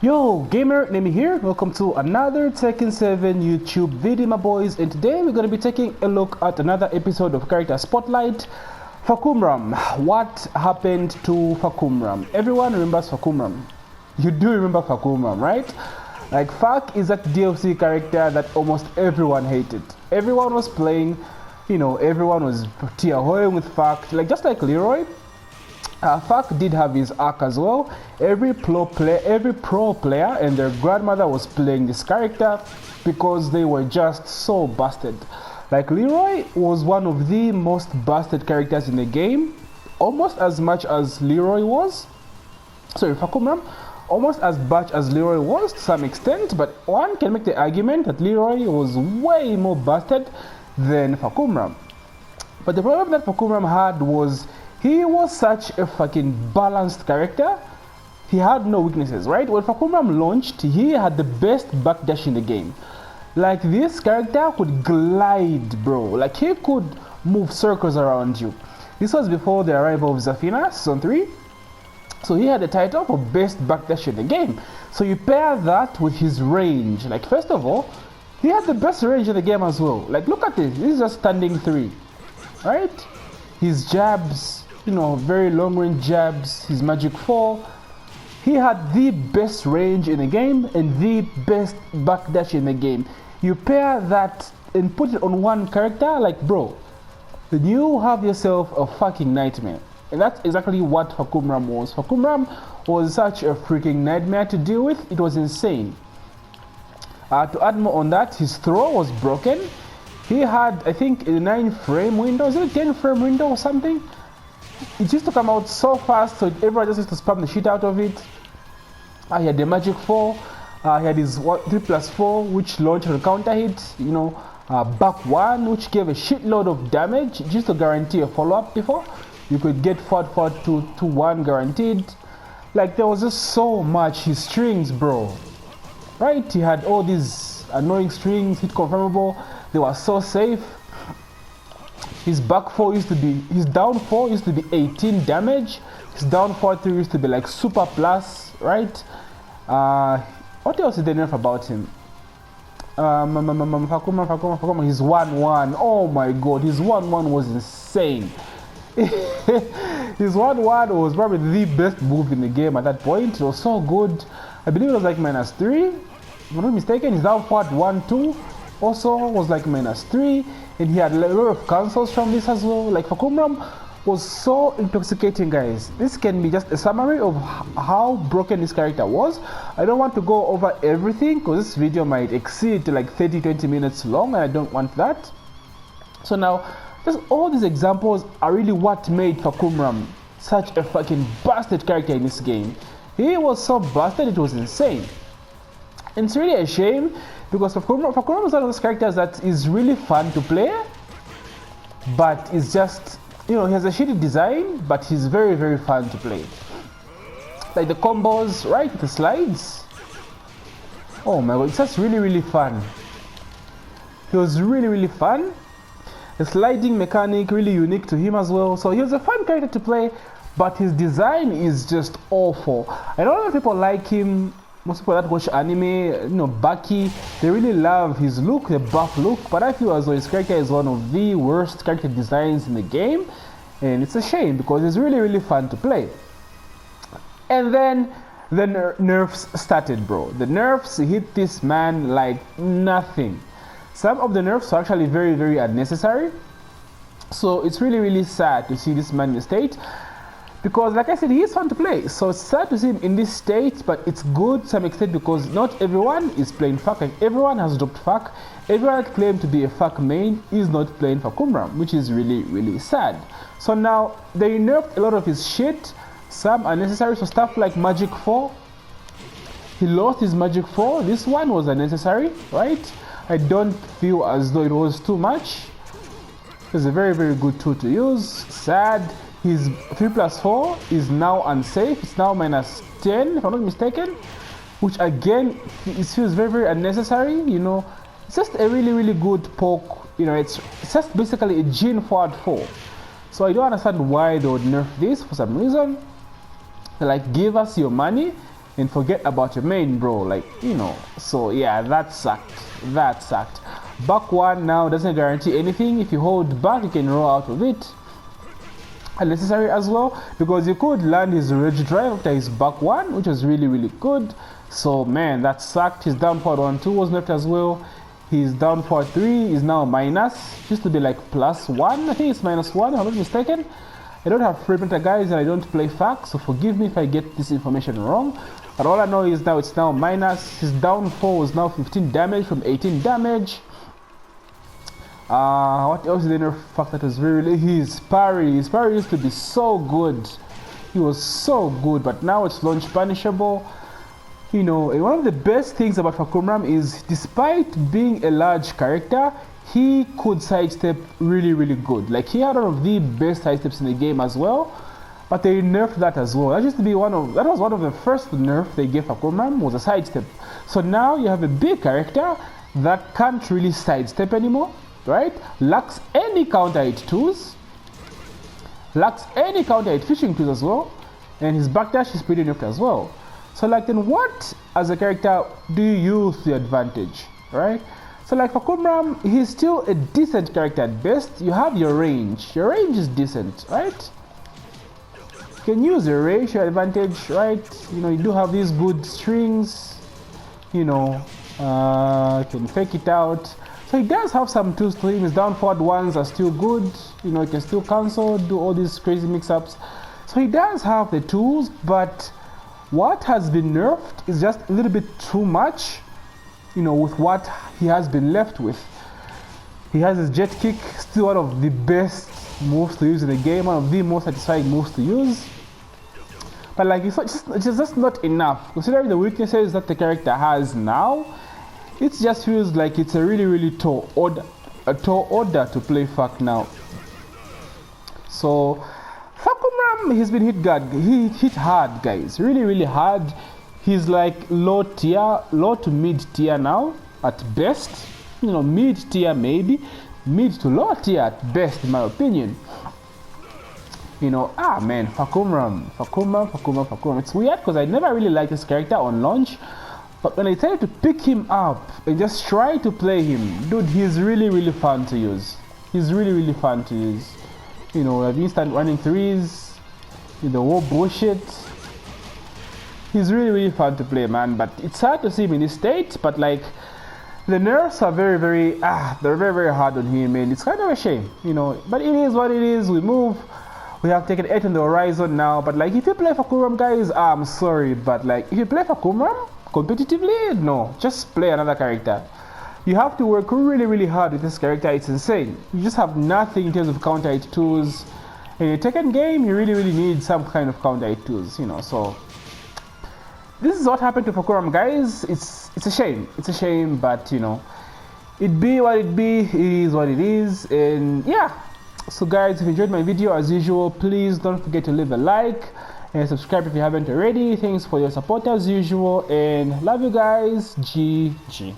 Yo gamer, Nemi here. Welcome to another Tekken 7 YouTube video, my boys, and today we're going to be taking a look at another episode of Character Spotlight. Fahkumram. What happened to Fahkumram? Everyone remembers Fahkumram. You do remember Fahkumram, right? Like, Fahk is that DLC character that almost everyone hated. Everyone was playing, you know, everyone was tiahoing with Fahk, like just like Leroy. Fahk did have his arc as well. Every pro player and their grandmother was playing this character because they were just so busted. Like, Leroy was one of the most busted characters in the game, almost as much as Leroy was. Sorry, Fahkumram, almost as much as Leroy was to some extent, but one can make the argument that Leroy was way more busted than Fahkumram. But the problem that Fahkumram had was he was such a fucking balanced character. He had no weaknesses, right? When Fahkumram launched, he had the best backdash in the game. Like, this character could glide, bro. Like, he could move circles around you. This was before the arrival of Zafina, Season 3. So he had the title for best backdash in the game. So you pair that with his range. Like, first of all, he had the best range in the game as well. Like, look at this. This is just standing 3, right? His jabs, you know, very long range jabs, his magic 4. He had the best range in the game and the best backdash in the game. You pair that and put it on one character, like, bro, then you have yourself a fucking nightmare. And that's exactly what Fahkumram was. Fahkumram was such a freaking nightmare to deal with. It was insane. To add more on that, his throw was broken. He had, I think, a 9-frame window, is it a 10-frame window or something? It used to come out so fast, so everyone just used to spam the shit out of it. He had the magic 4. He had his 3+4, which launched on counter hit. You know, back 1, which gave a shitload of damage, just to guarantee a follow-up before. You could get 4-4-2-1 guaranteed. Like, there was just so much. His strings, bro. Right? He had all these annoying strings, hit confirmable. They were so safe. His back 4 used to be, his down 4 used to be 18 damage. His down 4-3 used to be like super plus, right? What else did they nerf about him? Fahkumram, his 1-1. Oh my god, his 1-1 was insane. His 1-1 was probably the best move in the game at that point. It was so good. I believe it was like -3. If I'm not mistaken, his down 1-2 also was like -3. And he had a lot of cancels from this as well. Like, Fahkumram was so intoxicating, guys. This can be just a summary of how broken this character was. I don't want to go over everything because this video might exceed to like 30-20 minutes long, and I don't want that. So now, just all these examples are really what made Fahkumram such a fucking busted character in this game. He was so busted, it was insane. And it's really a shame because Fahkumram is one of those characters that is really fun to play, but it's just, you know, he has a shitty design, but he's very, very fun to play. Like the combos, right? The slides. Oh my god, it's just really, really fun. He was really, really fun. The sliding mechanic, really unique to him as well. So he was a fun character to play, but his design is just awful. I know a lot of people like him. Most people that watch anime, you know, Baki, they really love his look, the buff look, but I feel as though his character is one of the worst character designs in the game, and it's a shame because it's really, really fun to play. And then the nerfs started, bro. The nerfs hit this man like nothing. Some of the nerfs are actually very, very unnecessary, so it's really, really sad to see this man in the state. Because, like I said, he is fun to play. So it's sad to see him in this state, but it's good to some extent because not everyone is playing Fahk. Like, everyone has dropped Fahk. Everyone that claimed to be a Fahk main is not playing Fahkumram, which is really, really sad. So now, they nerfed a lot of his shit. Some unnecessary, so stuff like Magic 4. He lost his Magic 4. This one was unnecessary, right? I don't feel as though it was too much. It's a very, very good tool to use. Sad. His 3+4 is now unsafe. It's now -10, if I'm not mistaken, which again, it feels very, very unnecessary. You know, it's just a really, really good poke. You know, it's just basically a Gene forward 4. So I don't understand why they would nerf this for some reason. They're like, give us your money and forget about your main, bro. Like, you know, so yeah, that sucked. That sucked. Back one now doesn't guarantee anything. If you hold back, you can roll out of it. Unnecessary as well, because you could land his rage drive after his back one, which was really good. So man, that sucked. His down forward 1-2 was left as well. His down forward 3 is now minus. Used to be like +1. I think it's -1 if I'm not mistaken. I don't have free printer, guys, and I don't play Fahk, so forgive me if I get this information wrong. But all I know is now it's now minus. His downfall is now 15 damage from 18 damage. What else is the nerf Fahk that was really? His parry used to be so good. He was so good, but now it's launch punishable. You know, and one of the best things about Fahkumram is, despite being a large character, he could sidestep really good. Like, he had one of the best sidesteps in the game as well, but they nerfed that as well. That used to be that was one of the first nerf they gave Fahkumram, was a sidestep. So now you have a big character that can't really sidestep anymore, right? Lacks any counter hit tools, lacks any counter hit fishing tools as well, and his backdash is pretty nerfed as well. So like, then what as a character do you use to your advantage, right? So like Fahkumram, he's still a decent character at best. You have your range. Your range is decent, right? You can use your range to your advantage, right? You know, you do have these good strings. You know, you can fake it out. So he does have some tools to him. His down forward ones are still good. You know, he can still cancel, do all these crazy mix-ups. So he does have the tools, but what has been nerfed is just a little bit too much, you know, with what he has been left with. He has his jet kick, still one of the best moves to use in the game, one of the most satisfying moves to use. But like, it's just not enough. Considering the weaknesses that the character has now, it just feels like it's a really tall order to play Fahk now. So Fahkumram, he's been hit hard, guys, really hard. He's like low to mid tier now at best. You know, mid tier maybe, mid to low tier at best in my opinion. You know, man, Fahkumram. It's weird because I never really liked this character on launch, but when I decided to pick him up and just try to play him, dude, he's really fun to use. He's really fun to use. You know, I've instant running threes, you know, war bullshit. He's really fun to play, man. But it's hard to see him in this state. But like, the nerfs are very they're very hard on him, and it's kind of a shame, you know. But it is what it is. We move. We have taken 8 on the horizon now. But like, if you play Fahkumram, guys, I'm sorry, but like, if you play Fahkumram competitively, no, just play another character. You have to work really hard with this character. It's insane. You just have nothing in terms of counter hit tools. In a Tekken game, you really need some kind of counter hit tools, you know. So this is what happened to Fahkumram, guys. It's a shame. It's a shame, but you know, it be what it be. It is what it is, and yeah. So guys, if you enjoyed my video, as usual, please don't forget to leave a like and subscribe if you haven't already. Thanks for your support as usual, and love you guys. GG.